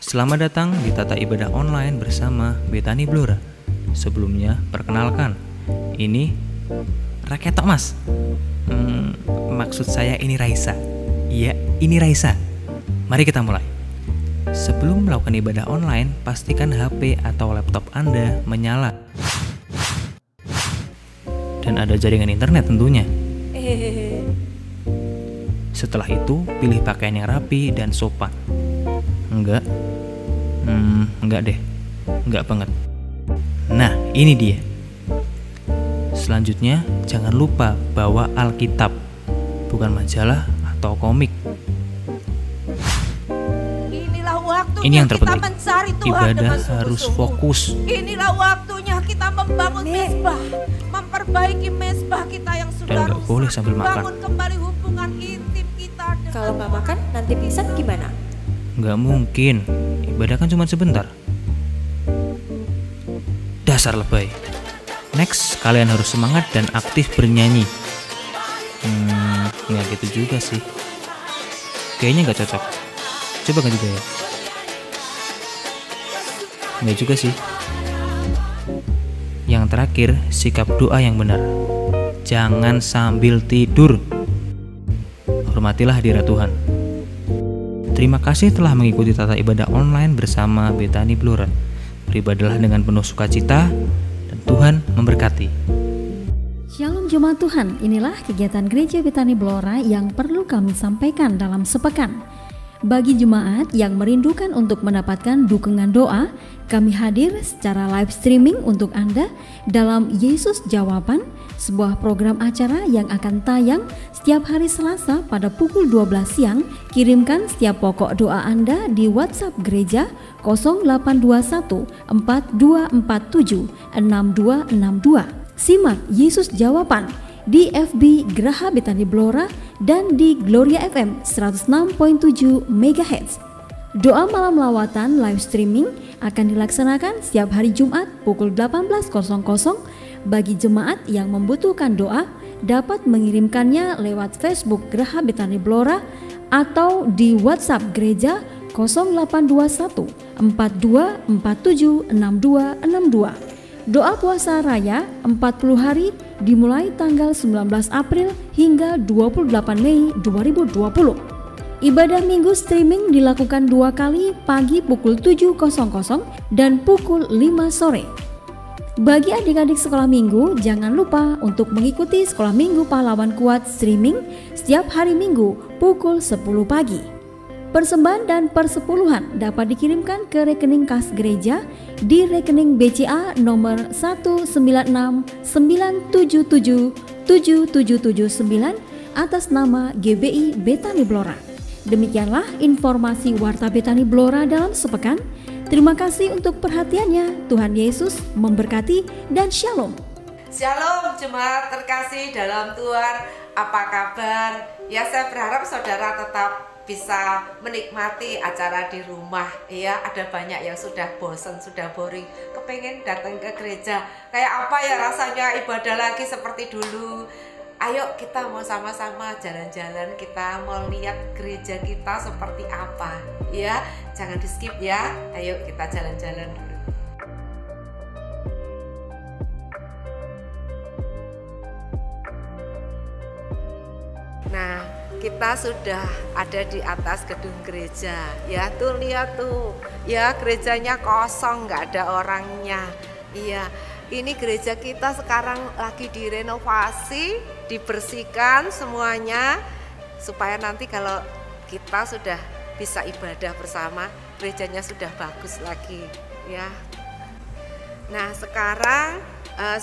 Selamat datang di Tata Ibadah Online bersama Betani Blora. Sebelumnya, perkenalkan, ini Rakyat Thomas. Maksud saya ini Raisa. Iya, ini Raisa. Mari kita mulai. Sebelum melakukan ibadah online, pastikan HP atau laptop Anda menyala. Dan ada jaringan internet tentunya. Setelah itu, pilih pakaian yang rapi dan sopan. Enggak deh. Enggak banget. Nah, ini dia. Selanjutnya, jangan lupa bawa Alkitab, bukan majalah atau komik. Inilah waktunya Ini yang kita terpenting. mencari Tuhan Ibadah dengan harus sungguh-sungguh. fokus. Inilah waktunya kita membangun mezbah, memperbaiki mezbah kita yang sudah Dan nggak rusak. boleh sambil makan. Bangun kembali hubungan intim kita dengan Kalau nggak makan, nanti pingsan gimana? Nggak mungkin. Ibadah kan cuma sebentar. Dasar lebay. Next, kalian harus semangat dan aktif bernyanyi. Nggak gitu juga sih. Kayaknya nggak cocok. Coba ganti gaya. Nggak juga sih. Yang terakhir, sikap doa yang benar. Jangan sambil tidur. Hormatilah hadirat Tuhan. Terima kasih telah mengikuti Tata Ibadah Online bersama Betani Blora. Beribadahlah dengan penuh sukacita dan Tuhan memberkati. Shalom Jemaat Tuhan, inilah kegiatan Gereja Betani Blora yang perlu kami sampaikan dalam sepekan. Bagi jemaat yang merindukan untuk mendapatkan dukungan doa, kami hadir secara live streaming untuk Anda dalam Yesus Jawaban, sebuah program acara yang akan tayang setiap hari Selasa pada pukul 12 siang. Kirimkan setiap pokok doa Anda di WhatsApp Gereja 0821 4247 6262. Simak Yesus Jawaban di FB Geraha Betani Blora dan di Gloria FM 106.7 MHz. Doa malam lawatan live streaming akan dilaksanakan setiap hari Jumat pukul 18.00. Bagi jemaat yang membutuhkan doa, dapat mengirimkannya lewat Facebook Geraha Betani Blora atau di WhatsApp Gereja 0821 4247 6262. Doa puasa raya 40 hari dimulai tanggal 19 April hingga 28 Mei 2020. Ibadah minggu streaming dilakukan 2 kali, pagi pukul 7.00 dan pukul 5 sore. Bagi adik-adik sekolah minggu, jangan lupa untuk mengikuti Sekolah Minggu Pahlawan Kuat streaming setiap hari Minggu pukul 10 pagi. Persembahan dan persepuluhan dapat dikirimkan ke rekening kas gereja di rekening BCA nomor 19697777779 atas nama GBI Betani Blora. Demikianlah informasi Warta Betani Blora dalam sepekan. Terima kasih untuk perhatiannya. Tuhan Yesus memberkati dan shalom. Shalom jemaat terkasih dalam Tuhan. Apa kabar? Ya, saya berharap saudara tetap bisa menikmati acara di rumah. Ya, ada banyak yang sudah bosan, sudah boring, kepengen datang ke gereja. Kayak apa ya rasanya ibadah lagi seperti dulu. Ayo kita mau sama-sama jalan-jalan, kita mau lihat gereja kita seperti apa. Ya, jangan di skip ya. Ayo kita jalan-jalan dulu. Nah, kita sudah ada di atas gedung gereja. Ya, tuh lihat tuh. Ya, gerejanya kosong, nggak ada orangnya. Iya, ini gereja kita sekarang lagi direnovasi, dibersihkan semuanya supaya nanti kalau kita sudah bisa ibadah bersama, gerejanya sudah bagus lagi, ya. Nah, sekarang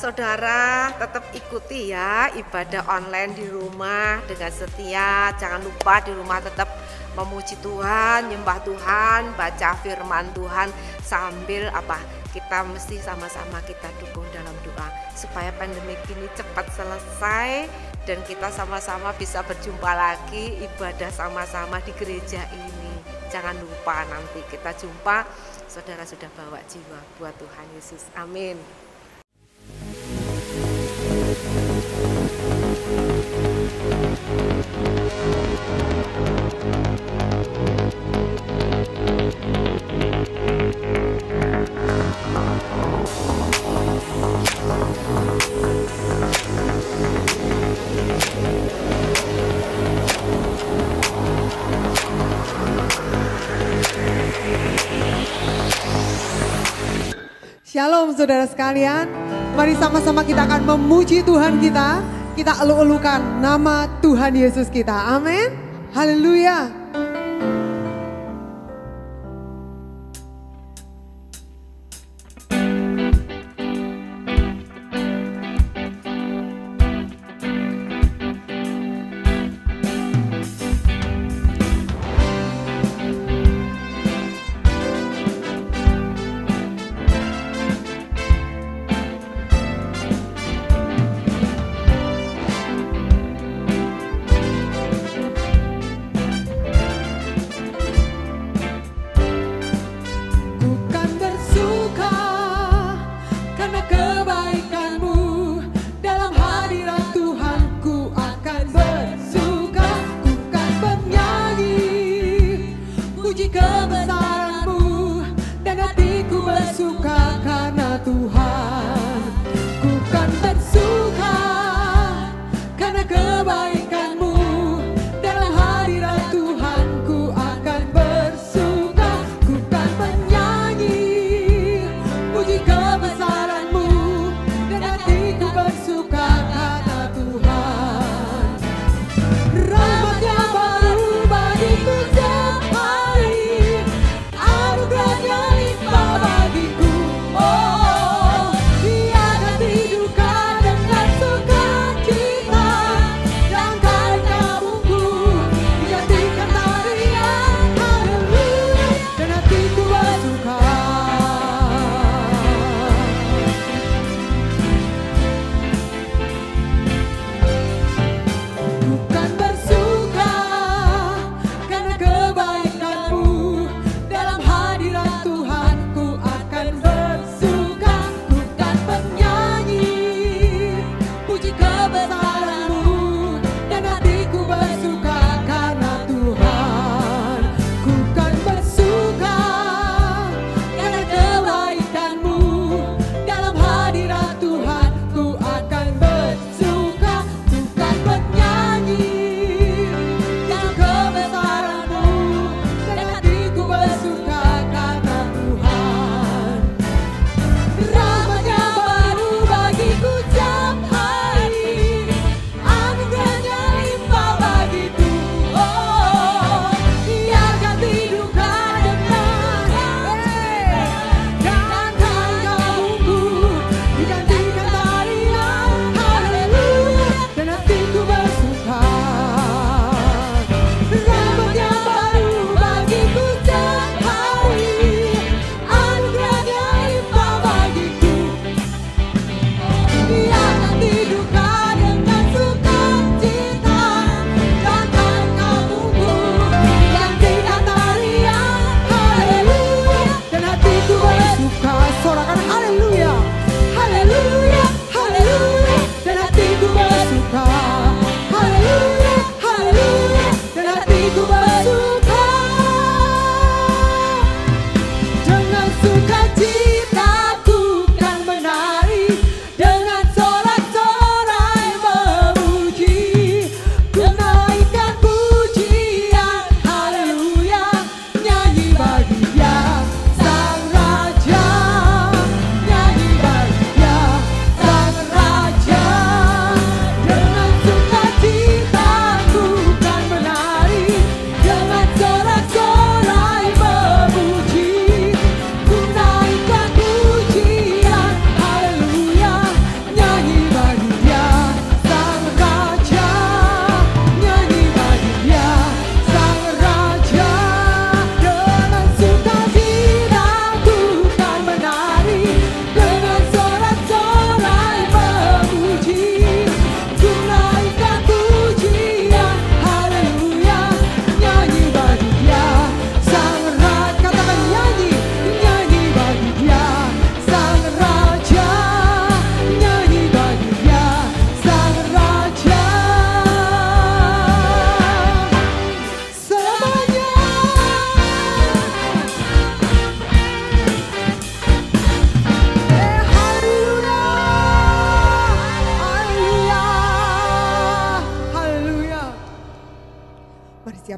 saudara tetap ikuti ya ibadah online di rumah dengan setia. Jangan lupa di rumah tetap memuji Tuhan, nyembah Tuhan, baca firman Tuhan sambil kita mesti sama-sama kita dukung dalam doa supaya pandemi ini cepat selesai dan kita sama-sama bisa berjumpa lagi ibadah sama-sama di gereja ini. Jangan lupa nanti kita jumpa, saudara sudah bawa jiwa buat Tuhan Yesus. Amin. Shalom saudara sekalian, mari sama-sama kita akan memuji Tuhan kita. Kita elu-elukan nama Tuhan Yesus kita, amin. Haleluya.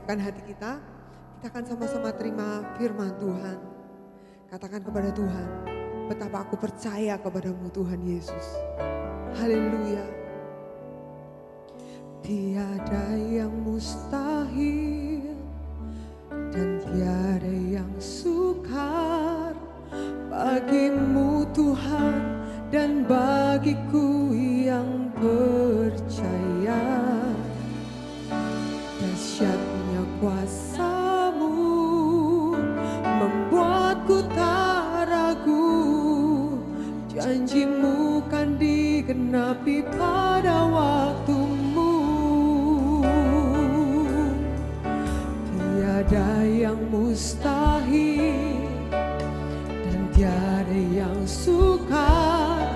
siapkan hati kita akan sama-sama terima firman Tuhan. Katakan kepada Tuhan, Betapa aku percaya kepadamu Tuhan Yesus. Haleluya. Tiada yang mustahil dan tiada yang sukar bagimu Tuhan dan bagiku yang percaya. Dahsyatnya kuasa-Mu membuatku tak ragu. Janji-Mu kan digenapi pada waktu-Mu. Tiada yang mustahil dan tiada yang sukar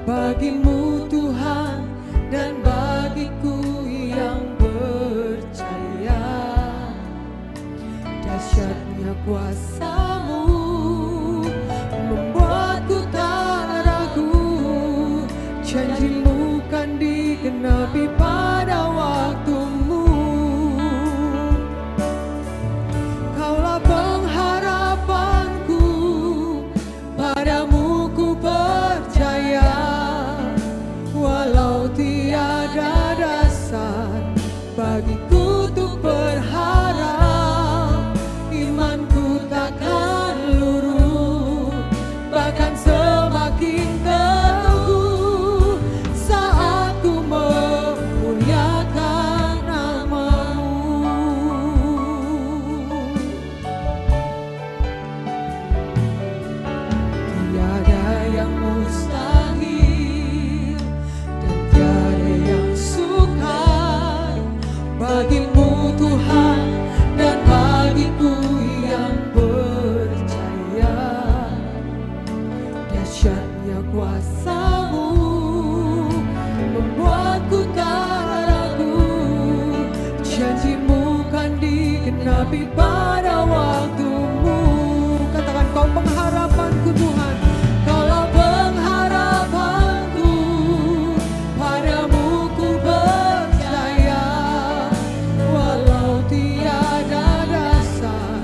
bagimu Tuhan dan bagiku yang percaya. Dahsyatnya kuasa-Mu membuatku tak ragu. Janji-Mu kan digenapi pada waktu-Mu. Kaulah pengharapanku, padamu ku percaya. Walau tiada dasar bagiku untuk berharap, imanku takkan luruh, bahkan semakin teguh saat ku memuliakan nama-Mu. Tiada yang mustahil dan tiada yang sukar bagimu Tuhan dan bagiku yang percaya. Dahsyatnya kuasa-Mu membuatku tak ragu. Janji-Mu kan digenapi pada waktu-Mu. Katakan, Kau pengharapanku Tuhan. Kaulah pengharapanku, padamu ku percaya. Walau tiada dasar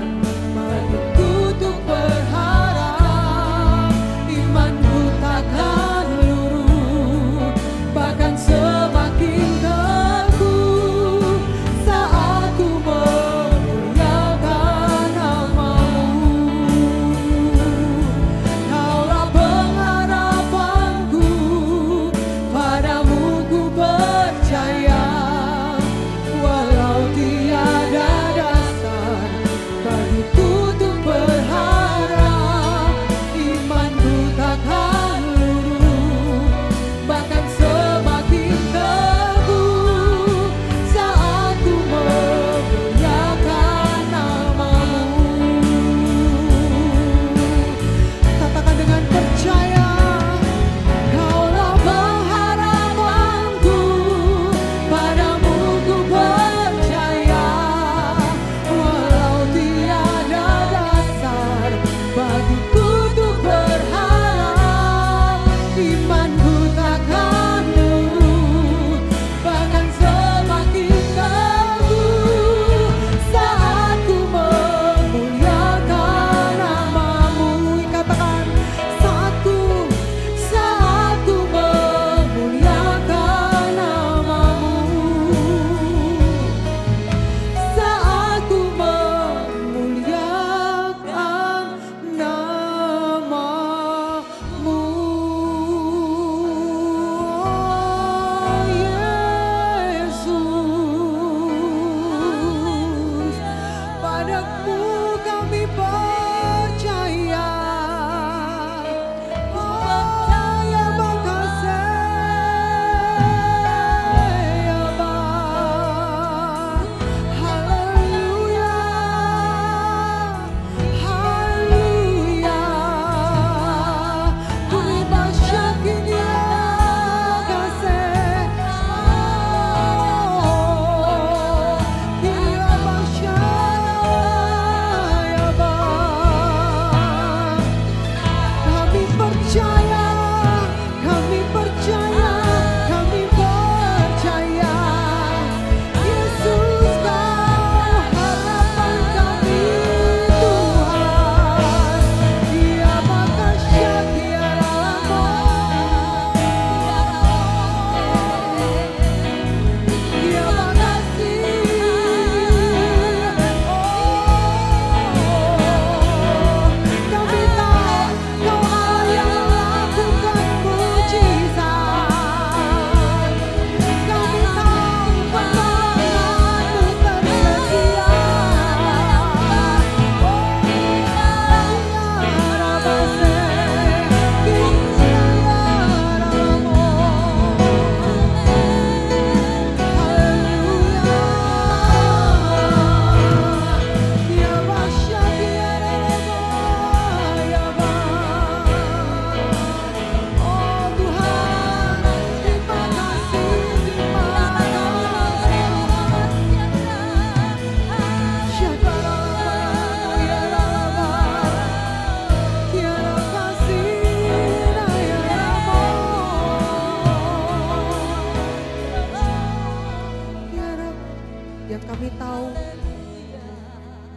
bagiku untuk berharap, imanku takkan luruh, bahkan semakin teguh saat ku memuliakan nama-Mu.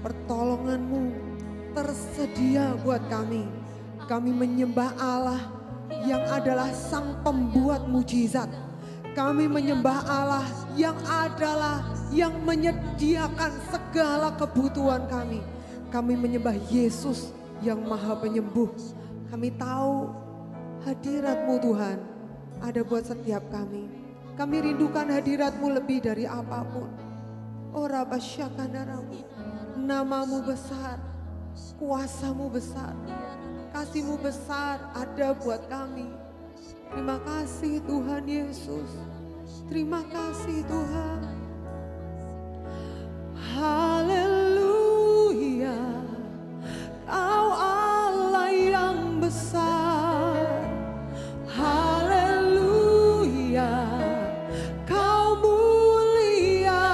pertolongan-Mu tersedia buat kami. Kami menyembah Allah yang adalah Sang Pembuat mujizat. Kami menyembah Allah yang adalah yang menyediakan segala kebutuhan kami. Kami menyembah Yesus yang Maha Penyembuh. Kami tahu hadirat-Mu Tuhan ada buat setiap kami. Kami rindukan hadirat-Mu lebih dari apapun. Oh Rabba Syakandaramu, nama-Mu besar, kuasa-Mu besar, kasih-Mu besar ada buat kami. Terima kasih Tuhan Yesus. Terima kasih Tuhan. Haleluya. Kau Allah yang besar. Haleluya. Kau mulia.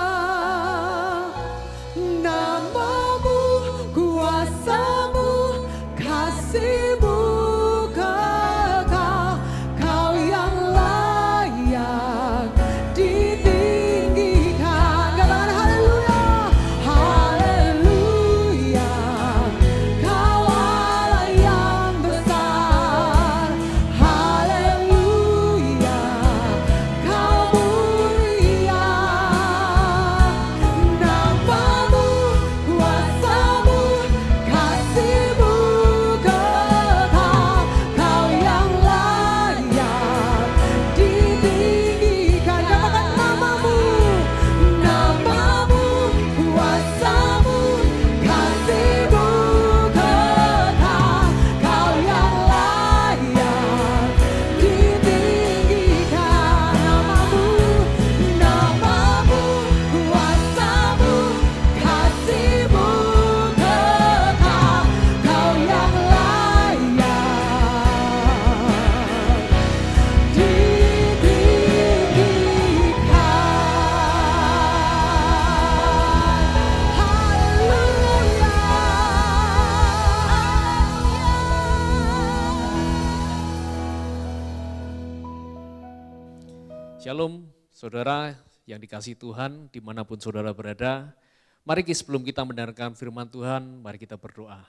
Nama-Mu, kuasa-Mu, kasih-Mu kekal. Kau yang layak ditinggikan. Katakan haleluya. Haleluya. Kau Allah yang besar. Haleluya. Kau mulia. Nama-Mu, kuasa-Mu, kasih-Mu kekal. Kau yang layak ditinggikan. Katakan nama-Mu, nama-Mu, kuasa-Mu, kasih-Mu kekal. Kau yang layak ditinggikan. Nama-Mu, nama-Mu, kuasa-Mu, kasih-Mu kekal. Kau yang layak Shalom, saudara yang dikasihi Tuhan dimanapun saudara berada. Mari sebelum kita mendengarkan firman Tuhan, mari kita berdoa.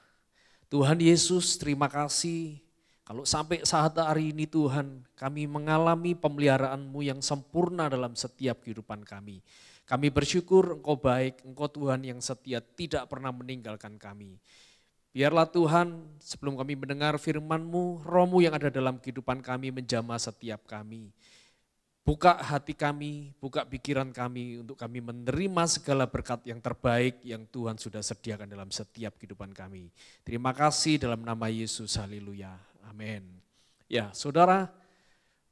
Tuhan Yesus, terima kasih kalau sampai saat hari ini Tuhan, kami mengalami pemeliharaan-Mu yang sempurna dalam setiap kehidupan kami. Kami bersyukur Engkau baik, Engkau Tuhan yang setia, tidak pernah meninggalkan kami. Biarlah Tuhan, sebelum kami mendengar firman-Mu, Roh-Mu yang ada dalam kehidupan kami menjamah setiap kami. Buka hati kami, buka pikiran kami untuk kami menerima segala berkat yang terbaik yang Tuhan sudah sediakan dalam setiap kehidupan kami. Terima kasih dalam nama Yesus, haleluya, amin. Ya saudara,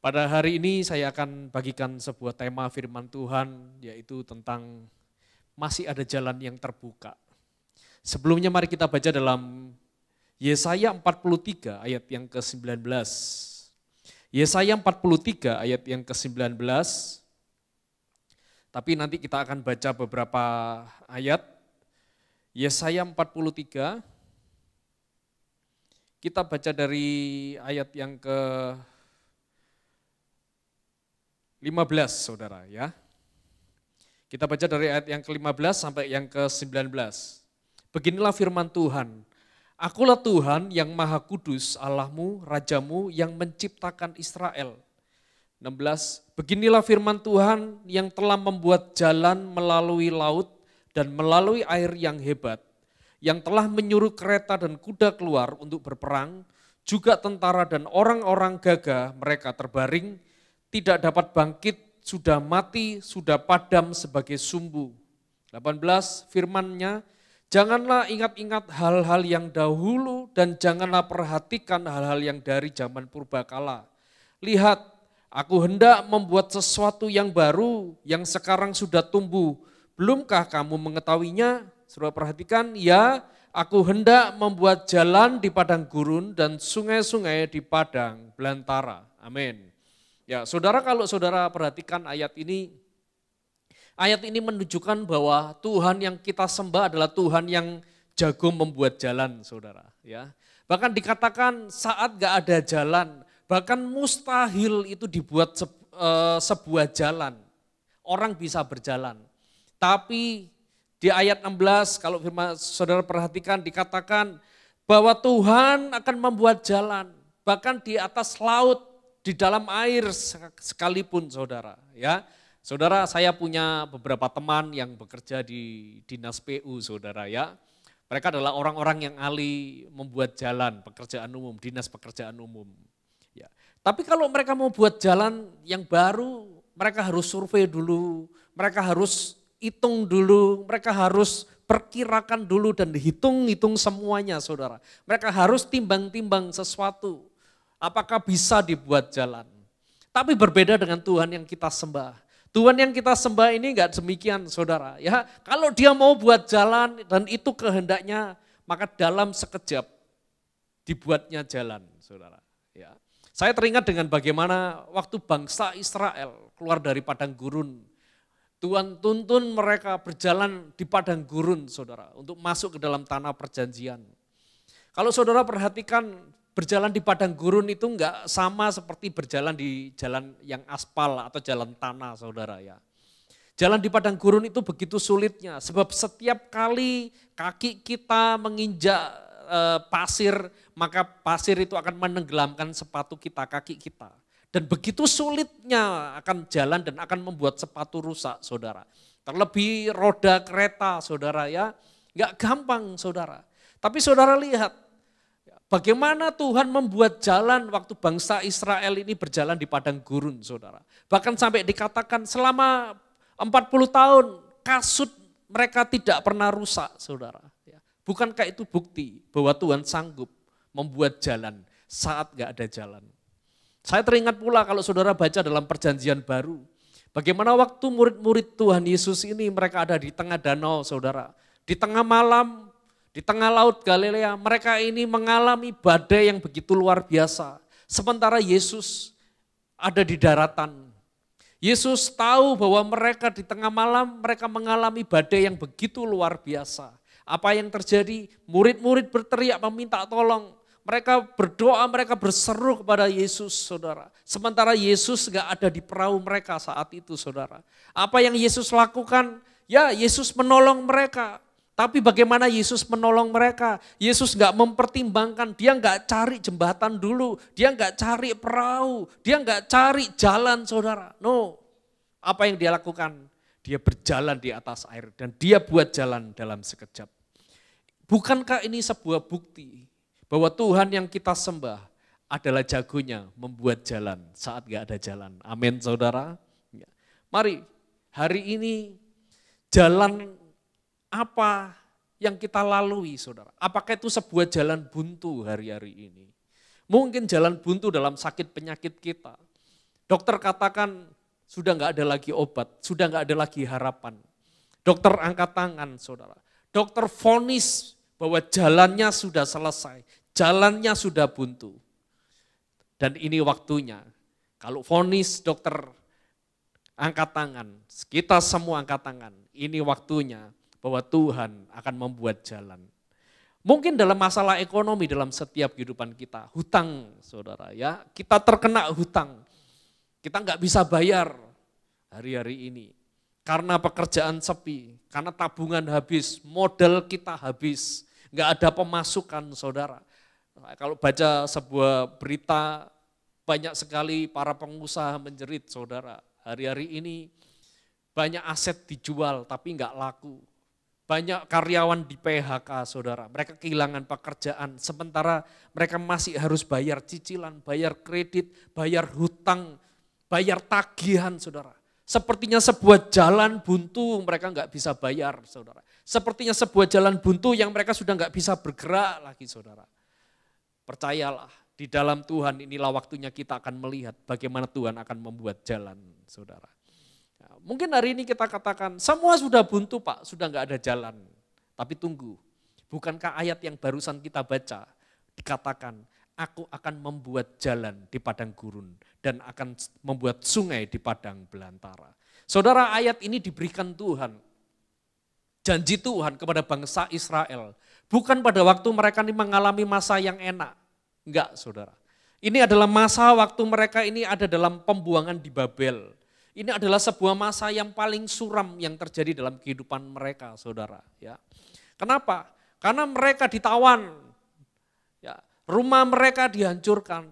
pada hari ini saya akan bagikan sebuah tema firman Tuhan, yaitu tentang masih ada jalan yang terbuka. Sebelumnya mari kita baca dalam Yesaya 43 ayat yang ke-19. Yesaya 43 ayat yang ke-19, tapi nanti kita akan baca beberapa ayat. Yesaya 43, kita baca dari ayat yang ke-15 saudara ya. Kita baca dari ayat yang ke-15 sampai yang ke-19. Beginilah firman Tuhan. Akulah Tuhan yang Maha Kudus, Allahmu, Rajamu yang menciptakan Israel. 16. Beginilah firman Tuhan yang telah membuat jalan melalui laut dan melalui air yang hebat, yang telah menyuruh kereta dan kuda keluar untuk berperang, juga tentara dan orang-orang gagah mereka terbaring, tidak dapat bangkit, sudah mati, sudah padam sebagai sumbu. 18. Firman-Nya, janganlah ingat-ingat hal-hal yang dahulu dan janganlah perhatikan hal-hal yang dari zaman purbakala. Lihat, aku hendak membuat sesuatu yang baru yang sekarang sudah tumbuh. Belumkah kamu mengetahuinya? Saudara perhatikan, ya, aku hendak membuat jalan di padang gurun dan sungai-sungai di padang belantara. Amin. Ya, saudara, kalau saudara perhatikan ayat ini menunjukkan bahwa Tuhan yang kita sembah adalah Tuhan yang jago membuat jalan, saudara. Ya, bahkan dikatakan saat gak ada jalan, bahkan mustahil itu dibuat sebuah jalan. Orang bisa berjalan, tapi Di ayat 16 kalau firman saudara perhatikan dikatakan bahwa Tuhan akan membuat jalan bahkan di atas laut, di dalam air sekalipun saudara. Ya, saudara, saya punya beberapa teman yang bekerja di dinas PU saudara ya. Mereka adalah orang-orang yang ahli membuat jalan, pekerjaan umum, dinas pekerjaan umum. Ya. Tapi kalau mereka mau buat jalan yang baru, mereka harus survei dulu, mereka harus hitung dulu, mereka harus perkirakan dulu dan hitung-hitung semuanya saudara. Mereka harus timbang-timbang sesuatu, apakah bisa dibuat jalan. Tapi berbeda dengan Tuhan yang kita sembah. Tuhan yang kita sembah ini enggak demikian saudara. Ya, kalau dia mau buat jalan dan itu kehendaknya, maka dalam sekejap dibuatnya jalan saudara. Ya. Saya teringat dengan bagaimana waktu bangsa Israel keluar dari padang gurun. Tuhan tuntun mereka berjalan di padang gurun saudara untuk masuk ke dalam tanah perjanjian. Kalau saudara perhatikan berjalan di padang gurun itu enggak sama seperti berjalan di jalan yang aspal atau jalan tanah saudara ya. Jalan di padang gurun itu begitu sulitnya sebab setiap kali kaki kita menginjak pasir maka pasir itu akan menenggelamkan sepatu kita, kaki kita. Dan begitu sulitnya akan jalan dan akan membuat sepatu rusak saudara. Terlebih roda kereta saudara ya, enggak gampang saudara. Tapi saudara lihat bagaimana Tuhan membuat jalan waktu bangsa Israel ini berjalan di padang gurun saudara. Bahkan sampai dikatakan selama 40 tahun kasut mereka tidak pernah rusak saudara. Bukankah itu bukti bahwa Tuhan sanggup membuat jalan saat enggak ada jalan. Saya teringat pula kalau saudara baca dalam perjanjian baru, bagaimana waktu murid-murid Tuhan Yesus ini mereka ada di tengah danau saudara. Di tengah malam, di tengah laut Galilea, mereka ini mengalami badai yang begitu luar biasa. Sementara Yesus ada di daratan. Yesus tahu bahwa mereka di tengah malam, mereka mengalami badai yang begitu luar biasa. Apa yang terjadi? Murid-murid berteriak meminta tolong. Mereka berdoa, mereka berseru kepada Yesus saudara. Sementara Yesus gak ada di perahu mereka saat itu saudara. Apa yang Yesus lakukan? Ya Yesus menolong mereka. Tapi bagaimana Yesus menolong mereka? Yesus gak mempertimbangkan, dia gak cari jembatan dulu. Dia gak cari perahu, dia gak cari jalan saudara. No, apa yang dia lakukan? Dia berjalan di atas air dan dia buat jalan dalam sekejap. Bukankah ini sebuah bukti bahwa Tuhan yang kita sembah adalah jagonya membuat jalan saat gak ada jalan. Amin saudara. Mari hari ini jalan apa yang kita lalui saudara. Apakah itu sebuah jalan buntu hari-hari ini? Mungkin jalan buntu dalam sakit penyakit kita. Dokter katakan sudah gak ada lagi obat, sudah gak ada lagi harapan. Dokter angkat tangan saudara. Dokter vonis bahwa jalannya sudah selesai. Jalannya sudah buntu. Dan ini waktunya. Kalau vonis dokter angkat tangan, kita semua angkat tangan. Ini waktunya bahwa Tuhan akan membuat jalan. Mungkin dalam masalah ekonomi dalam setiap kehidupan kita, hutang saudara ya. Kita terkena hutang. Kita nggak bisa bayar hari-hari ini. Karena pekerjaan sepi, karena tabungan habis, modal kita habis. Nggak ada pemasukan saudara. Kalau baca sebuah berita, banyak sekali para pengusaha menjerit saudara. Hari-hari ini banyak aset dijual tapi enggak laku. Banyak karyawan di PHK saudara, mereka kehilangan pekerjaan. Sementara mereka masih harus bayar cicilan, bayar kredit, bayar hutang, bayar tagihan saudara. Sepertinya sebuah jalan buntu mereka enggak bisa bayar saudara. Sepertinya sebuah jalan buntu yang mereka sudah enggak bisa bergerak lagi saudara. Percayalah, di dalam Tuhan inilah waktunya kita akan melihat bagaimana Tuhan akan membuat jalan, saudara. Nah, mungkin hari ini kita katakan, semua sudah buntu Pak, sudah enggak ada jalan. Tapi tunggu, bukankah ayat yang barusan kita baca, dikatakan, aku akan membuat jalan di padang gurun dan akan membuat sungai di padang belantara. Saudara, ayat ini diberikan Tuhan, janji Tuhan kepada bangsa Israel. Bukan pada waktu mereka ini mengalami masa yang enak. Enggak saudara. Ini adalah masa waktu mereka ini ada dalam pembuangan di Babel. Ini adalah sebuah masa yang paling suram yang terjadi dalam kehidupan mereka, saudara. Ya. Kenapa? Karena mereka ditawan, ya, rumah mereka dihancurkan,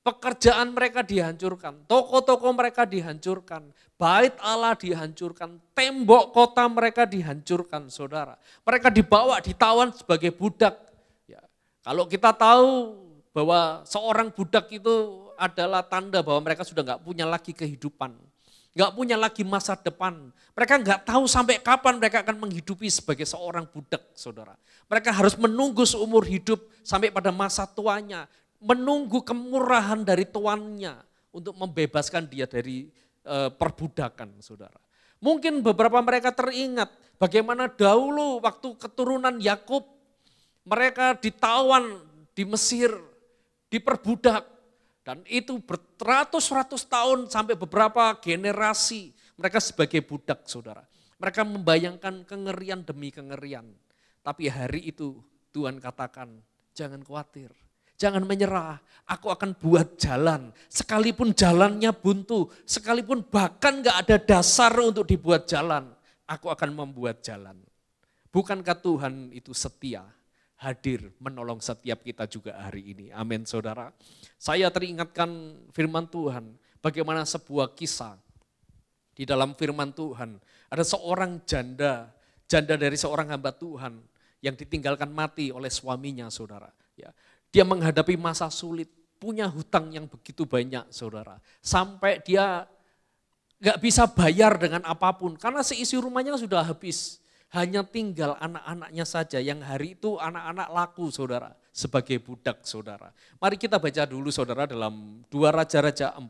pekerjaan mereka dihancurkan, toko-toko mereka dihancurkan, bait Allah dihancurkan, tembok kota mereka dihancurkan, saudara. Mereka dibawa, ditawan sebagai budak. Ya. Kalau kita tahu bahwa seorang budak itu adalah tanda bahwa mereka sudah nggak punya lagi kehidupan, nggak punya lagi masa depan. Mereka nggak tahu sampai kapan mereka akan menghidupi sebagai seorang budak, saudara. Mereka harus menunggu seumur hidup sampai pada masa tuanya, menunggu kemurahan dari tuannya untuk membebaskan dia dari perbudakan, saudara. Mungkin beberapa mereka teringat bagaimana dahulu waktu keturunan Yakub, mereka ditawan di Mesir, diperbudak. Dan itu beratus-ratus tahun sampai beberapa generasi mereka sebagai budak, saudara. Mereka membayangkan kengerian demi kengerian. Tapi hari itu Tuhan katakan, jangan khawatir, jangan menyerah, aku akan buat jalan. Sekalipun jalannya buntu, sekalipun bahkan gak ada dasar untuk dibuat jalan, aku akan membuat jalan. Bukankah Tuhan itu setia? Hadir menolong setiap kita juga hari ini. Amin, saudara. Saya teringatkan firman Tuhan, bagaimana sebuah kisah di dalam firman Tuhan. Ada seorang janda dari seorang hamba Tuhan yang ditinggalkan mati oleh suaminya, saudara. Ya, dia menghadapi masa sulit, punya hutang yang begitu banyak, saudara. Sampai dia gak bisa bayar dengan apapun, karena seisi rumahnya sudah habis. Hanya tinggal anak-anaknya saja yang hari itu anak-anak laku, saudara, sebagai budak, saudara. Mari kita baca dulu, saudara, dalam 2 Raja-Raja 4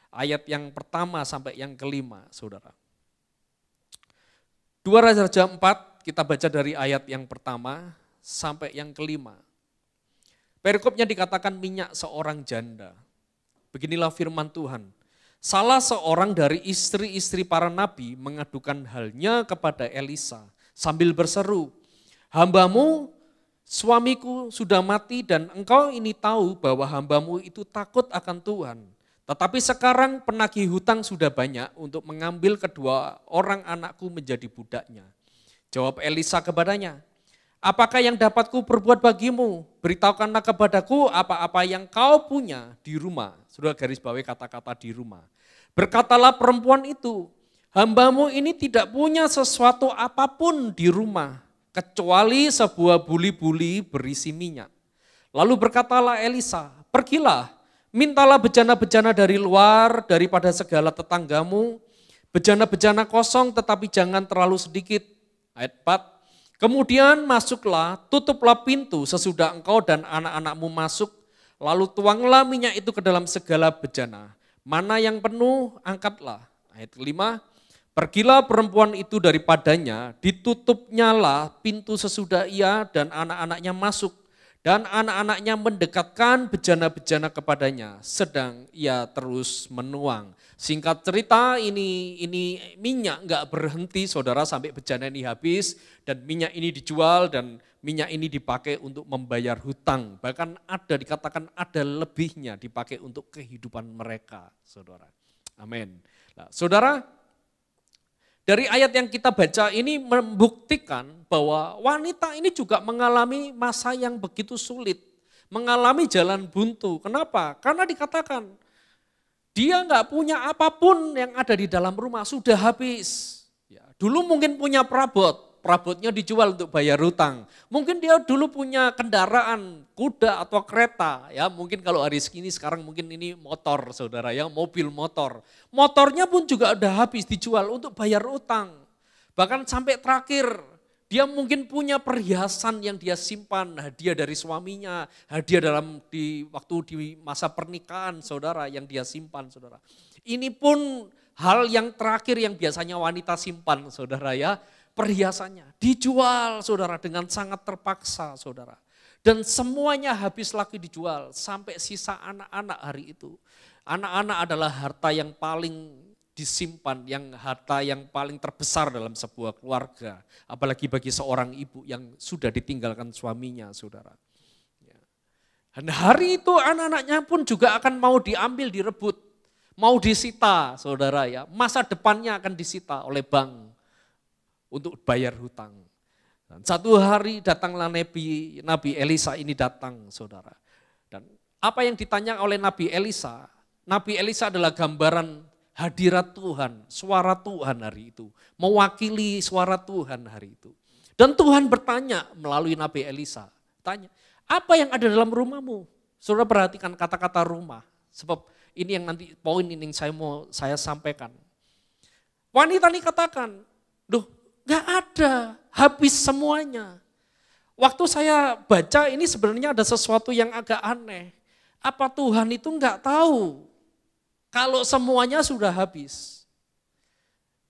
ayat yang pertama sampai yang kelima, saudara. 2 Raja-Raja 4 kita baca dari ayat yang pertama sampai yang kelima. Perikopnya dikatakan minyak seorang janda. Beginilah firman Tuhan. Salah seorang dari istri-istri para nabi mengadukan halnya kepada Elisa sambil berseru, hambamu, suamiku sudah mati dan engkau ini tahu bahwa hambamu itu takut akan Tuhan. Tetapi sekarang penagih hutang sudah banyak untuk mengambil kedua orang anakku menjadi budaknya. Jawab Elisa kepadanya, apakah yang dapat ku perbuat bagimu? Beritahukanlah kepadaku apa-apa yang kau punya di rumah. Sudah garis bawahi kata-kata di rumah. Berkatalah perempuan itu, hambamu ini tidak punya sesuatu apapun di rumah, kecuali sebuah buli-buli berisi minyak. Lalu berkatalah Elisa, pergilah, mintalah bejana-bejana dari luar daripada segala tetanggamu, bejana-bejana kosong tetapi jangan terlalu sedikit. Ayat 4, kemudian masuklah, tutuplah pintu sesudah engkau dan anak-anakmu masuk, lalu tuanglah minyak itu ke dalam segala bejana. Mana yang penuh, angkatlah. Ayat 5, pergilah perempuan itu daripadanya, ditutupnyalah pintu sesudah ia dan anak-anaknya masuk. Dan anak-anaknya mendekatkan bejana-bejana kepadanya, sedang ia terus menuang. Singkat cerita ini minyak enggak berhenti, saudara, sampai bejana ini habis. Dan minyak ini dijual dan minyak ini dipakai untuk membayar hutang. Bahkan ada dikatakan ada lebihnya dipakai untuk kehidupan mereka, saudara. Amin. Nah, saudara, dari ayat yang kita baca ini membuktikan bahwa wanita ini juga mengalami masa yang begitu sulit. Mengalami jalan buntu. Kenapa? Karena dikatakan dia nggak punya apapun yang ada di dalam rumah, sudah habis. Ya, dulu mungkin punya perabotnya dijual untuk bayar hutang. Mungkin dia dulu punya kendaraan, kuda atau kereta. Ya, mungkin kalau hari ini sekarang mungkin ini motor, saudara, ya, mobil motor. Motornya pun juga udah habis dijual untuk bayar utang. Bahkan sampai terakhir dia mungkin punya perhiasan yang dia simpan, hadiah dari suaminya, hadiah waktu di masa pernikahan, saudara, yang dia simpan, saudara. Ini pun hal yang terakhir yang biasanya wanita simpan, saudara, ya. Perhiasannya dijual, saudara, dengan sangat terpaksa, saudara. Dan semuanya habis lagi dijual sampai sisa anak-anak hari itu. Anak-anak adalah harta yang paling disimpan, harta yang paling terbesar dalam sebuah keluarga. Apalagi bagi seorang ibu yang sudah ditinggalkan suaminya, saudara. Dan hari itu anak-anaknya pun juga akan mau diambil, direbut. mau disita saudara ya. Masa depannya akan disita oleh bank untuk bayar hutang. Dan satu hari datanglah Nabi Elisa ini datang saudara. Dan apa yang ditanya oleh Nabi Elisa adalah gambaran hadirat Tuhan, suara Tuhan hari itu. Mewakili suara Tuhan hari itu. Dan Tuhan bertanya melalui Nabi Elisa, tanya, apa yang ada dalam rumahmu? Saudara perhatikan kata-kata rumah, sebab ini yang nanti poin ini yang saya sampaikan. Wanita ini katakan, gak ada, habis semuanya. Waktu saya baca ini sebenarnya ada sesuatu yang agak aneh. Apa Tuhan itu gak tahu kalau semuanya sudah habis?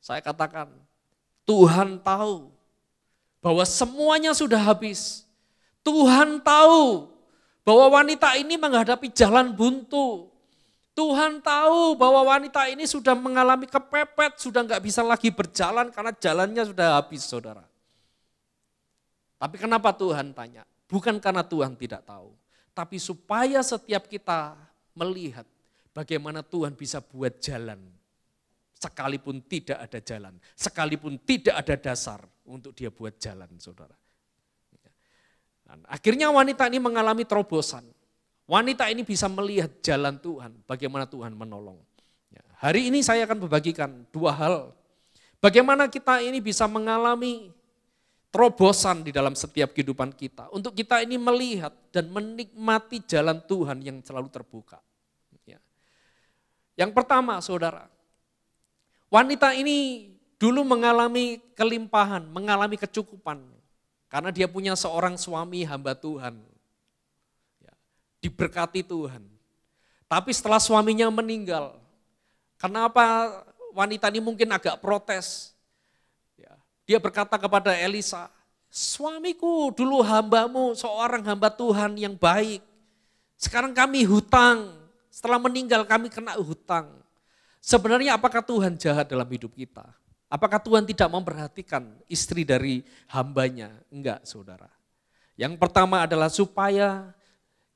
Saya katakan, Tuhan tahu bahwa semuanya sudah habis. Tuhan tahu bahwa wanita ini menghadapi jalan buntu. Tuhan tahu bahwa wanita ini sudah mengalami kepepet, sudah nggak bisa lagi berjalan karena jalannya sudah habis, saudara. Tapi kenapa Tuhan tanya? Bukan karena Tuhan tidak tahu, tapi supaya setiap kita melihat bagaimana Tuhan bisa buat jalan. Sekalipun tidak ada jalan, sekalipun tidak ada dasar untuk dia buat jalan, saudara. Dan akhirnya wanita ini mengalami terobosan. Wanita ini bisa melihat jalan Tuhan, bagaimana Tuhan menolong. Hari ini saya akan membagikan dua hal. Bagaimana kita ini bisa mengalami terobosan di dalam setiap kehidupan kita. Untuk kita ini melihat dan menikmati jalan Tuhan yang selalu terbuka. Yang pertama saudara, wanita ini dulu mengalami kelimpahan, mengalami kecukupan. Karena dia punya seorang suami hamba Tuhan. Diberkati Tuhan. Tapi setelah suaminya meninggal, kenapa wanita ini mungkin agak protes. Dia berkata kepada Elisa, suamiku dulu hambamu, seorang hamba Tuhan yang baik. Sekarang kami hutang, setelah meninggal kami kena hutang. Sebenarnya apakah Tuhan jahat dalam hidup kita? Apakah Tuhan tidak memperhatikan istri dari hambanya? Enggak saudara. Yang pertama adalah supaya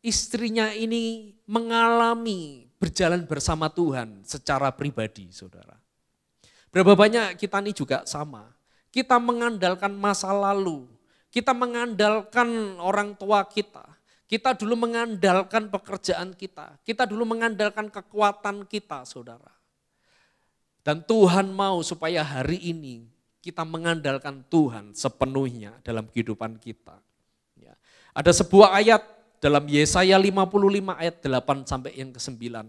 istrinya ini mengalami berjalan bersama Tuhan secara pribadi, saudara. Berapa banyak kita ini juga sama. Kita mengandalkan masa lalu. Kita mengandalkan orang tua kita. Kita dulu mengandalkan pekerjaan kita. Kita dulu mengandalkan kekuatan kita, saudara. Dan Tuhan mau supaya hari ini kita mengandalkan Tuhan sepenuhnya dalam kehidupan kita. Ada sebuah ayat dalam Yesaya 55 ayat 8 sampai yang ke-9.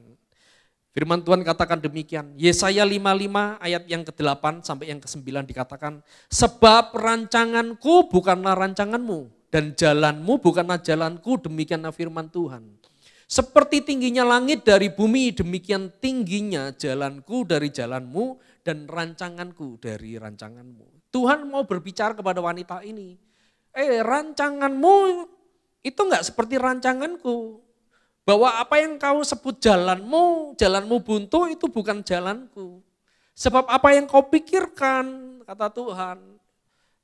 Firman Tuhan katakan demikian. Yesaya 55 ayat yang ke-8 sampai yang ke-9 dikatakan, sebab rancanganku bukanlah rancanganmu dan jalanmu bukanlah jalanku, demikianlah firman Tuhan. Seperti tingginya langit dari bumi, demikian tingginya jalanku dari jalanmu dan rancanganku dari rancanganmu. Tuhan mau berbicara kepada wanita ini. Rancanganmu itu enggak seperti rancanganku. Bahwa apa yang kau sebut jalanmu buntu itu bukan jalanku. Sebab apa yang kau pikirkan, kata Tuhan,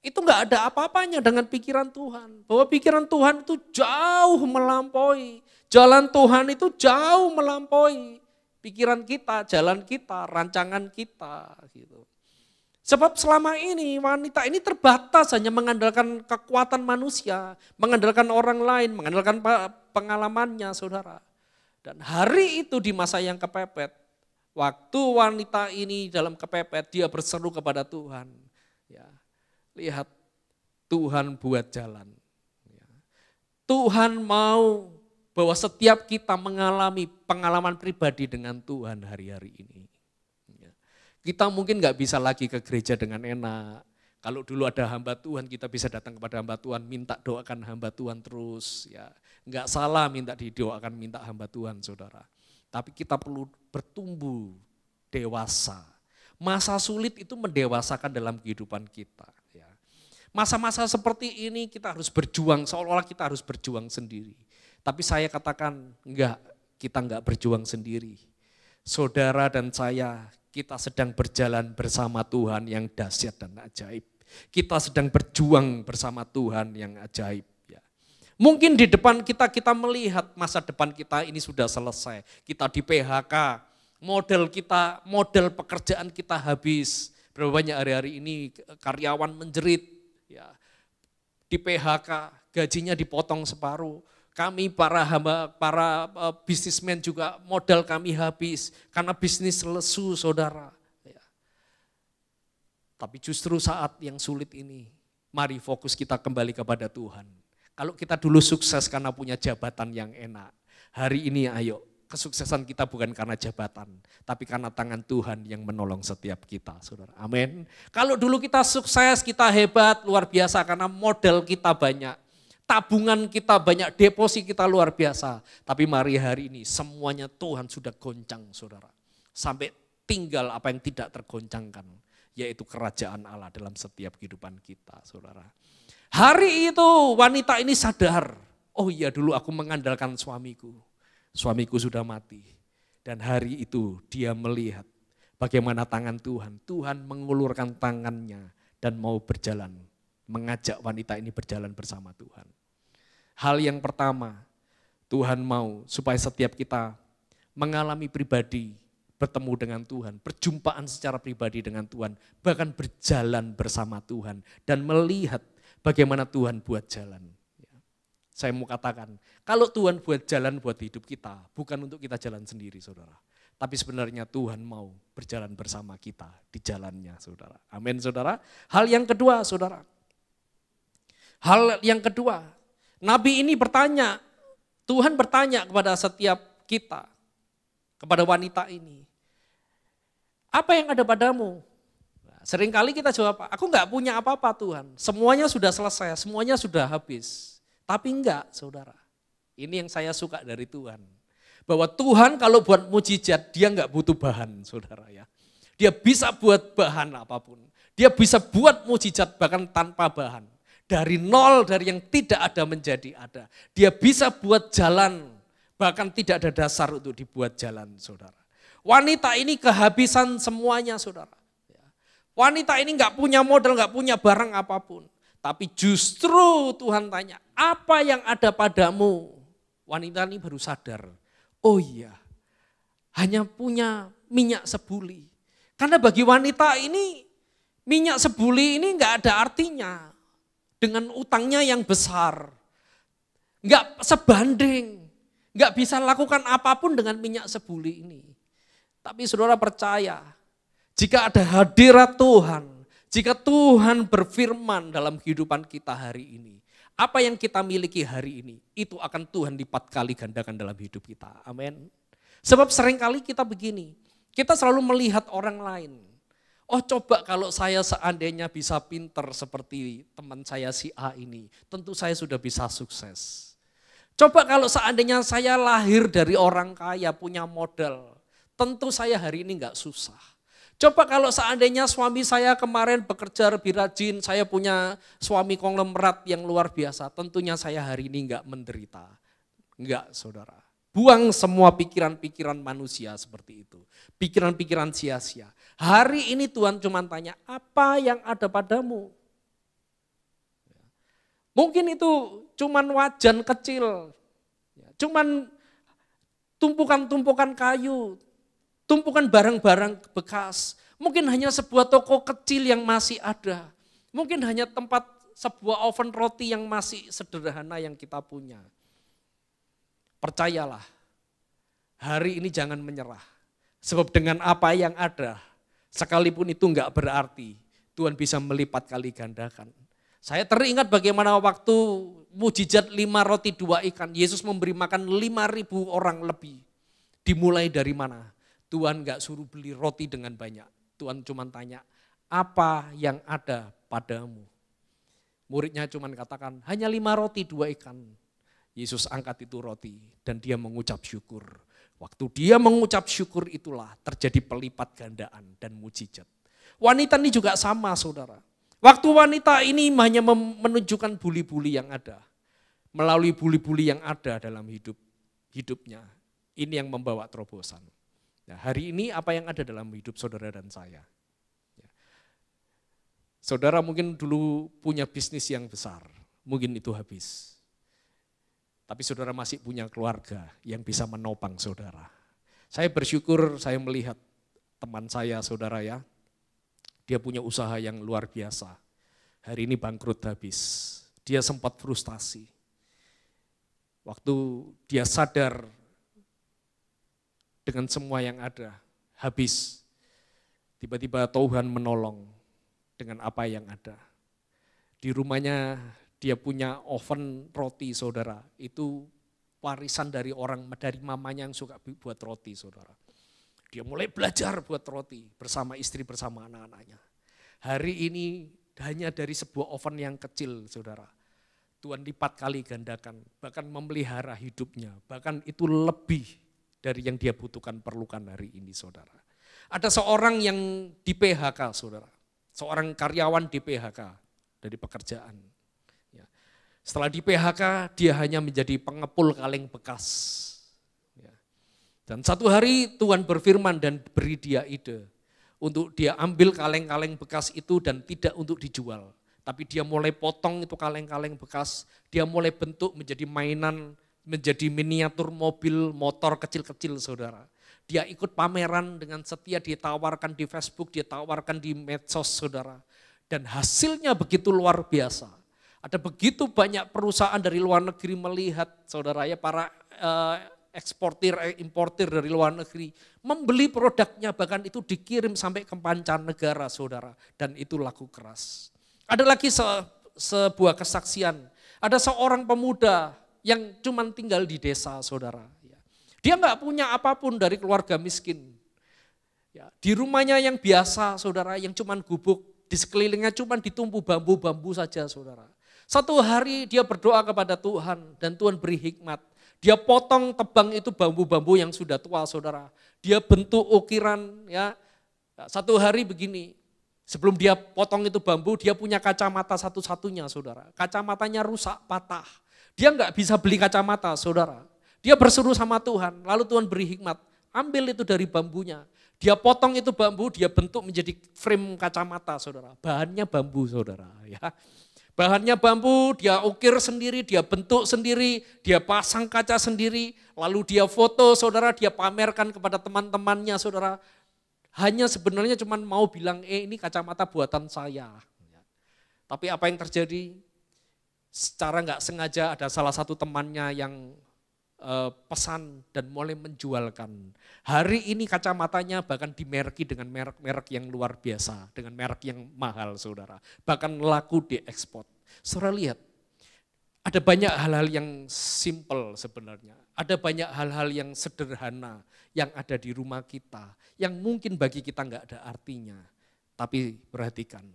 itu enggak ada apa-apanya dengan pikiran Tuhan. Bahwa pikiran Tuhan itu jauh melampaui. Jalan Tuhan itu jauh melampaui pikiran kita, jalan kita, rancangan kita. Gitu. Sebab selama ini wanita ini terbatas hanya mengandalkan kekuatan manusia, mengandalkan orang lain, mengandalkan pengalamannya saudara. Dan hari itu di masa yang kepepet, waktu wanita ini dalam kepepet dia berseru kepada Tuhan. Ya, lihat Tuhan buat jalan. Ya. Tuhan mau bahwa setiap kita mengalami pengalaman pribadi dengan Tuhan hari-hari ini. Kita mungkin gak bisa lagi ke gereja dengan enak. Kalau dulu ada hamba Tuhan, kita bisa datang kepada hamba Tuhan, minta doakan hamba Tuhan terus. Ya, gak salah minta didoakan, minta hamba Tuhan saudara. Tapi kita perlu bertumbuh dewasa. Masa sulit itu mendewasakan dalam kehidupan kita. Ya. Masa-masa seperti ini kita harus berjuang, seolah-olah kita harus berjuang sendiri. Tapi saya katakan enggak, kita enggak berjuang sendiri. Saudara dan saya, kita sedang berjalan bersama Tuhan yang dahsyat dan ajaib. Kita sedang berjuang bersama Tuhan yang ajaib. Ya. Mungkin di depan kita melihat masa depan kita ini sudah selesai. Kita di PHK, Modal kita, modal pekerjaan kita habis. Berapa banyak hari-hari ini karyawan menjerit, ya, di PHK, gajinya dipotong separuh. Kami para bisnismen juga modal kami habis karena bisnis lesu, saudara. Ya. Tapi justru saat yang sulit ini, mari fokus kita kembali kepada Tuhan. Kalau kita dulu sukses karena punya jabatan yang enak, hari ini ayo kesuksesan kita bukan karena jabatan, tapi karena tangan Tuhan yang menolong setiap kita, saudara. Amin. Kalau dulu kita sukses, kita hebat, luar biasa karena modal kita banyak. Tabungan kita banyak, deposit kita luar biasa. Tapi mari hari ini semuanya Tuhan sudah goncang, saudara. Sampai tinggal apa yang tidak tergoncangkan, yaitu kerajaan Allah dalam setiap kehidupan kita, saudara. Hari itu wanita ini sadar, oh iya dulu aku mengandalkan suamiku. Suamiku sudah mati. Dan hari itu dia melihat bagaimana tangan Tuhan. Tuhan mengulurkan tangannya dan mau berjalan, mengajak wanita ini berjalan bersama Tuhan. Hal yang pertama, Tuhan mau supaya setiap kita mengalami pribadi, bertemu dengan Tuhan, perjumpaan secara pribadi dengan Tuhan, bahkan berjalan bersama Tuhan dan melihat bagaimana Tuhan buat jalan. Saya mau katakan, kalau Tuhan buat jalan buat hidup kita, bukan untuk kita jalan sendiri, saudara. Tapi sebenarnya Tuhan mau berjalan bersama kita di jalannya, saudara. Amin, saudara. Hal yang kedua, saudara. Hal yang kedua, Nabi ini bertanya, Tuhan bertanya kepada setiap kita, kepada wanita ini, apa yang ada padamu? Nah, seringkali kita jawab, aku enggak punya apa-apa Tuhan, semuanya sudah selesai, semuanya sudah habis. Tapi enggak, saudara, ini yang saya suka dari Tuhan. Bahwa Tuhan kalau buat mujizat, dia enggak butuh bahan, saudara ya. Dia bisa buat bahan apapun, dia bisa buat mujizat bahkan tanpa bahan. Dari nol, dari yang tidak ada menjadi ada. Dia bisa buat jalan, bahkan tidak ada dasar untuk dibuat jalan, saudara. Wanita ini kehabisan semuanya, saudara. Wanita ini enggak punya modal, enggak punya barang apapun. Tapi justru Tuhan tanya, apa yang ada padamu? Wanita ini baru sadar, oh iya, hanya punya minyak sebuli. Karena bagi wanita ini, minyak sebuli ini enggak ada artinya. Dengan utangnya yang besar, enggak sebanding, enggak bisa lakukan apapun dengan minyak sebuli ini. Tapi saudara percaya, jika ada hadirat Tuhan, jika Tuhan berfirman dalam kehidupan kita hari ini, apa yang kita miliki hari ini, itu akan Tuhan lipat kali gandakan dalam hidup kita. Amin. Sebab seringkali kita begini, kita selalu melihat orang lain. Oh coba kalau saya seandainya bisa pinter seperti teman saya si A ini, tentu saya sudah bisa sukses. Coba kalau seandainya saya lahir dari orang kaya, punya modal, tentu saya hari ini enggak susah. Coba kalau seandainya suami saya kemarin bekerja lebih rajin, saya punya suami konglomerat yang luar biasa, tentunya saya hari ini enggak menderita. Enggak, saudara. Buang semua pikiran-pikiran manusia seperti itu. Pikiran-pikiran sia-sia. Hari ini Tuhan cuma tanya, apa yang ada padamu? Mungkin itu cuman wajan kecil, cuman tumpukan-tumpukan kayu, tumpukan barang-barang bekas. Mungkin hanya sebuah toko kecil yang masih ada. Mungkin hanya tempat sebuah oven roti yang masih sederhana yang kita punya. Percayalah, hari ini jangan menyerah. Sebab dengan apa yang ada, sekalipun itu enggak berarti, Tuhan bisa melipat kali gandakan. Saya teringat bagaimana waktu mujizat 5 roti 2 ikan, Yesus memberi makan 5.000 orang lebih. Dimulai dari mana? Tuhan enggak suruh beli roti dengan banyak. Tuhan cuma tanya, apa yang ada padamu? Muridnya cuma katakan, hanya 5 roti 2 ikan. Yesus angkat itu roti dan dia mengucap syukur. Waktu dia mengucap syukur itulah terjadi pelipat gandaan dan mujizat. Wanita ini juga sama, saudara. Waktu wanita ini hanya menunjukkan buli-buli yang ada. Melalui buli-buli yang ada dalam hidupnya. Ini yang membawa terobosan. Nah, hari ini apa yang ada dalam hidup saudara dan saya? Saudara mungkin dulu punya bisnis yang besar, mungkin itu habis. Tapi saudara masih punya keluarga yang bisa menopang saudara. Saya bersyukur saya melihat teman saya, saudara ya, dia punya usaha yang luar biasa. Hari ini bangkrut habis. Dia sempat frustasi. Waktu dia sadar dengan semua yang ada, habis. Tiba-tiba Tuhan menolong dengan apa yang ada. Di rumahnya dia punya oven roti, saudara. Itu warisan dari mamanya yang suka buat roti, saudara. Dia mulai belajar buat roti bersama istri, bersama anak-anaknya. Hari ini hanya dari sebuah oven yang kecil, saudara. Tuhan lipat kali gandakan, bahkan memelihara hidupnya. Bahkan itu lebih dari yang dia butuhkan, perlukan hari ini, saudara. Ada seorang yang di PHK, saudara. Seorang karyawan di PHK dari pekerjaan. Setelah di PHK, dia hanya menjadi pengepul kaleng bekas. Dan satu hari Tuhan berfirman dan beri dia ide untuk dia ambil kaleng-kaleng bekas itu dan tidak untuk dijual. Tapi dia mulai potong itu kaleng-kaleng bekas, dia mulai bentuk menjadi mainan, menjadi miniatur mobil, motor kecil-kecil, saudara. Dia ikut pameran dengan setia, ditawarkan di Facebook, ditawarkan di medsos, saudara. Dan hasilnya begitu luar biasa. Ada begitu banyak perusahaan dari luar negeri melihat, saudara ya, para eksportir, importir dari luar negeri, membeli produknya, bahkan itu dikirim sampai ke mancanegara, saudara. Dan itu laku keras. Ada lagi sebuah kesaksian, ada seorang pemuda yang cuma tinggal di desa, saudara. Dia nggak punya apapun dari keluarga miskin. Di rumahnya yang biasa, saudara, yang cuma gubuk, di sekelilingnya cuma ditumpu bambu-bambu saja, saudara. Satu hari dia berdoa kepada Tuhan dan Tuhan beri hikmat. Dia potong, tebang itu bambu-bambu yang sudah tua, saudara. Dia bentuk ukiran, ya. Satu hari begini, sebelum dia potong itu bambu, dia punya kacamata satu-satunya, saudara. Kacamatanya rusak, patah. Dia nggak bisa beli kacamata, saudara. Dia berseru sama Tuhan, lalu Tuhan beri hikmat. Ambil itu dari bambunya. Dia potong itu bambu, dia bentuk menjadi frame kacamata, saudara. Bahannya bambu, saudara. Ya. Bahannya bambu, dia ukir sendiri, dia bentuk sendiri, dia pasang kaca sendiri, lalu dia foto, saudara, dia pamerkan kepada teman-temannya, saudara. Hanya sebenarnya cuma mau bilang, ini kacamata buatan saya. Tapi apa yang terjadi? Secara nggak sengaja ada salah satu temannya yang pesan dan mulai menjualkan. Hari ini kacamatanya bahkan dimerki dengan merek-merek yang luar biasa, dengan merek yang mahal, saudara. Bahkan laku diekspor. Saudara lihat, ada banyak hal-hal yang simple sebenarnya. Ada banyak hal-hal yang sederhana yang ada di rumah kita, yang mungkin bagi kita nggak ada artinya. Tapi perhatikan,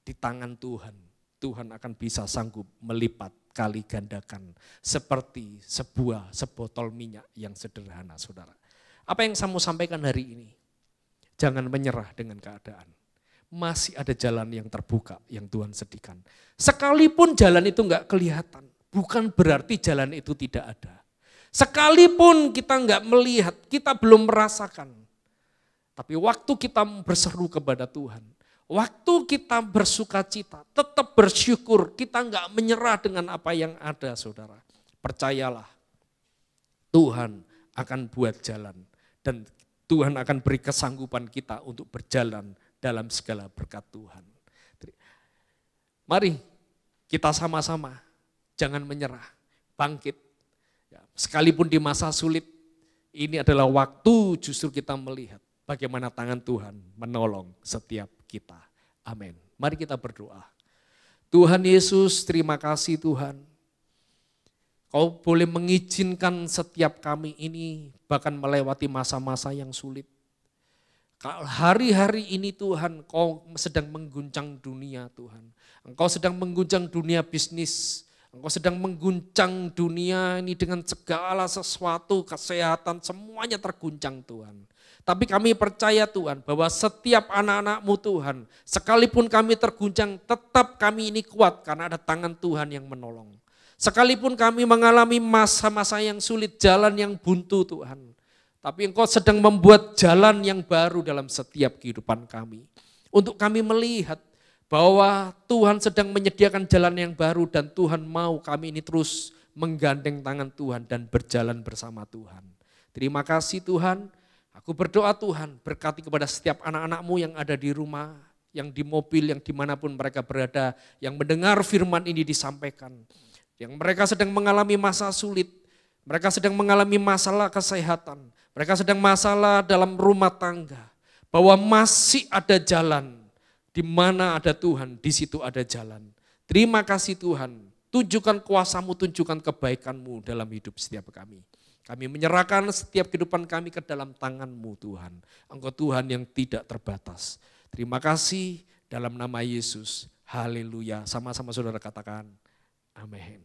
di tangan Tuhan, Tuhan akan bisa sanggup melipat kali gandakan seperti sebotol minyak yang sederhana, saudara. Apa yang saya mau sampaikan hari ini? Jangan menyerah dengan keadaan. Masih ada jalan yang terbuka yang Tuhan sediakan. Sekalipun jalan itu enggak kelihatan, bukan berarti jalan itu tidak ada. Sekalipun kita enggak melihat, kita belum merasakan. Tapi waktu kita berseru kepada Tuhan, waktu kita bersuka cita, tetap bersyukur, kita enggak menyerah dengan apa yang ada, saudara. Percayalah, Tuhan akan buat jalan dan Tuhan akan beri kesanggupan kita untuk berjalan dalam segala berkat Tuhan. Mari kita sama-sama, jangan menyerah, bangkit. Sekalipun di masa sulit, ini adalah waktu justru kita melihat bagaimana tangan Tuhan menolong setiap kita. Amin. Mari kita berdoa. Tuhan Yesus, terima kasih Tuhan. Kau boleh mengizinkan setiap kami ini bahkan melewati masa-masa yang sulit. Hari-hari ini Tuhan, Kau sedang mengguncang dunia Tuhan. Engkau sedang mengguncang dunia bisnis. Engkau sedang mengguncang dunia ini dengan segala sesuatu, kesehatan, semuanya terguncang Tuhan. Tapi kami percaya Tuhan bahwa setiap anak-anak-Mu Tuhan, sekalipun kami terguncang, tetap kami ini kuat karena ada tangan Tuhan yang menolong. Sekalipun kami mengalami masa-masa yang sulit, jalan yang buntu Tuhan. Tapi Engkau sedang membuat jalan yang baru dalam setiap kehidupan kami. Untuk kami melihat bahwa Tuhan sedang menyediakan jalan yang baru dan Tuhan mau kami ini terus menggandeng tangan Tuhan dan berjalan bersama Tuhan. Terima kasih Tuhan, Aku berdoa Tuhan, berkati kepada setiap anak-anak-Mu yang ada di rumah, yang di mobil, yang dimanapun mereka berada, yang mendengar firman ini disampaikan. Yang mereka sedang mengalami masa sulit, mereka sedang mengalami masalah kesehatan, mereka sedang masalah dalam rumah tangga. Bahwa masih ada jalan, di mana ada Tuhan, di situ ada jalan. Terima kasih Tuhan, tunjukkan kuasa-Mu, tunjukkan kebaikan-Mu dalam hidup setiap kami. Kami menyerahkan setiap kehidupan kami ke dalam tangan-Mu Tuhan. Engkau Tuhan yang tidak terbatas. Terima kasih dalam nama Yesus. Haleluya. Sama-sama saudara katakan, amin.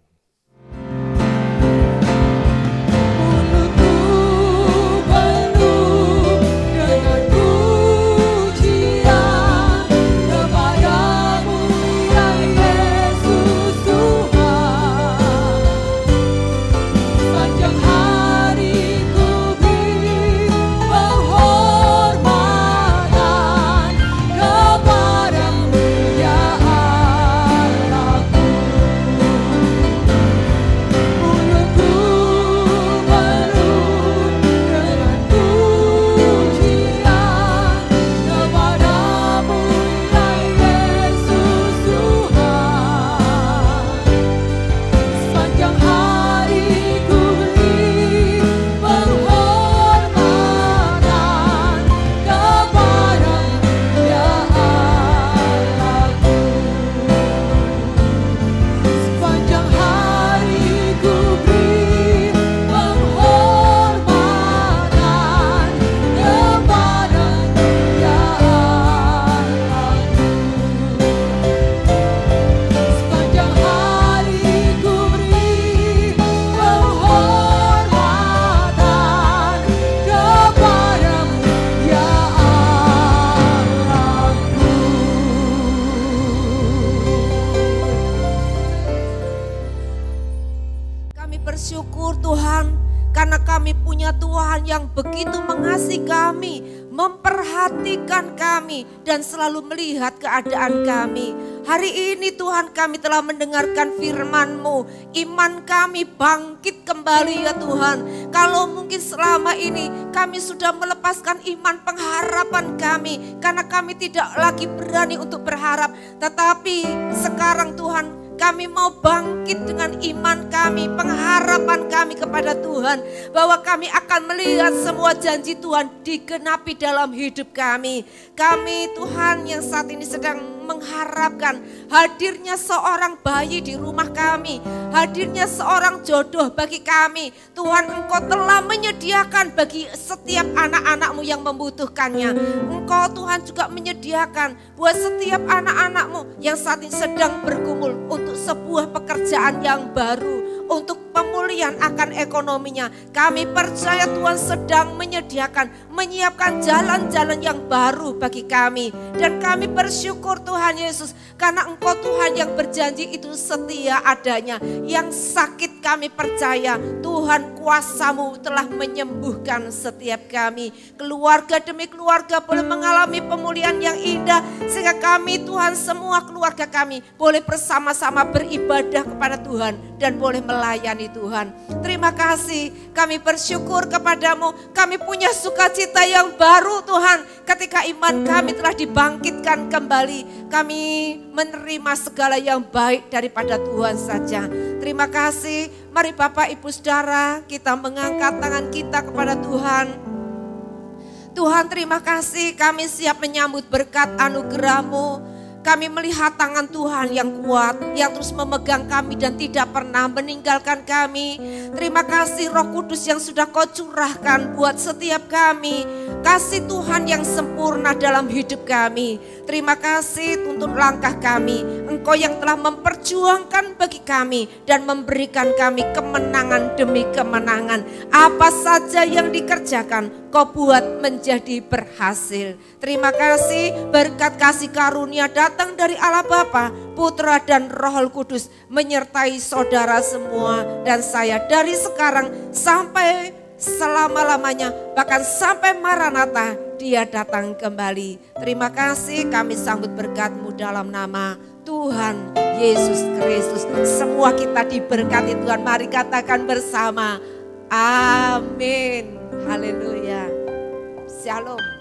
Bersyukur Tuhan, karena kami punya Tuhan yang begitu mengasihi kami, memperhatikan kami, dan selalu melihat keadaan kami. Hari ini Tuhan kami telah mendengarkan firman-Mu, iman kami bangkit kembali ya Tuhan. Kalau mungkin selama ini kami sudah melepaskan iman pengharapan kami, karena kami tidak lagi berani untuk berharap. Tetapi sekarang Tuhan, kami mau bangkit dengan iman kami, pengharapan kami kepada Tuhan. Bahwa kami akan melihat semua janji Tuhan digenapi dalam hidup kami. Kami Tuhan yang saat ini sedang mengharapkan hadirnya seorang bayi di rumah kami. Hadirnya seorang jodoh bagi kami. Tuhan, Engkau telah menyediakan bagi setiap anak-anak-Mu yang membutuhkannya. Engkau Tuhan juga menyediakan buat setiap anak-anak-Mu yang saat ini sedang bergumul untuk sebuah pekerjaan yang baru, untuk pemulihan akan ekonominya. Kami percaya Tuhan sedang menyediakan, menyiapkan jalan-jalan yang baru bagi kami. Dan kami bersyukur Tuhan Yesus, karena Engkau Tuhan yang berjanji itu setia adanya. Yang sakit kami percaya Tuhan, kuasa-Mu telah menyembuhkan setiap kami. Keluarga demi keluarga boleh mengalami pemulihan yang indah, sehingga kami Tuhan, semua keluarga kami boleh bersama-sama beribadah kepada Tuhan dan boleh melayani Tuhan. Terima kasih, kami bersyukur kepadamu. Kami punya sukacita yang baru Tuhan, ketika iman kami telah dibangkitkan kembali. Kami menerima segala yang baik daripada Tuhan saja. Terima kasih. Mari Bapak Ibu Saudara, kita mengangkat tangan kita kepada Tuhan. Tuhan, terima kasih, kami siap menyambut berkat anugerah-Mu. Kami melihat tangan Tuhan yang kuat, yang terus memegang kami dan tidak pernah meninggalkan kami. Terima kasih Roh Kudus yang sudah Kau curahkan buat setiap kami. Kasih Tuhan yang sempurna dalam hidup kami. Terima kasih tuntun langkah kami. Engkau yang telah memperjuangkan bagi kami dan memberikan kami kemenangan demi kemenangan. Apa saja yang dikerjakan, Kau buat menjadi berhasil. Terima kasih, berkat kasih karunia datang dari Allah Bapa, Putra dan Roh Kudus menyertai saudara semua dan saya dari sekarang sampai selama-lamanya, bahkan sampai Maranatha Dia datang kembali. Terima kasih, kami sambut berkat-Mu dalam nama Tuhan Yesus Kristus. Semua kita diberkati Tuhan, mari katakan bersama, amin. Haleluya. Shalom.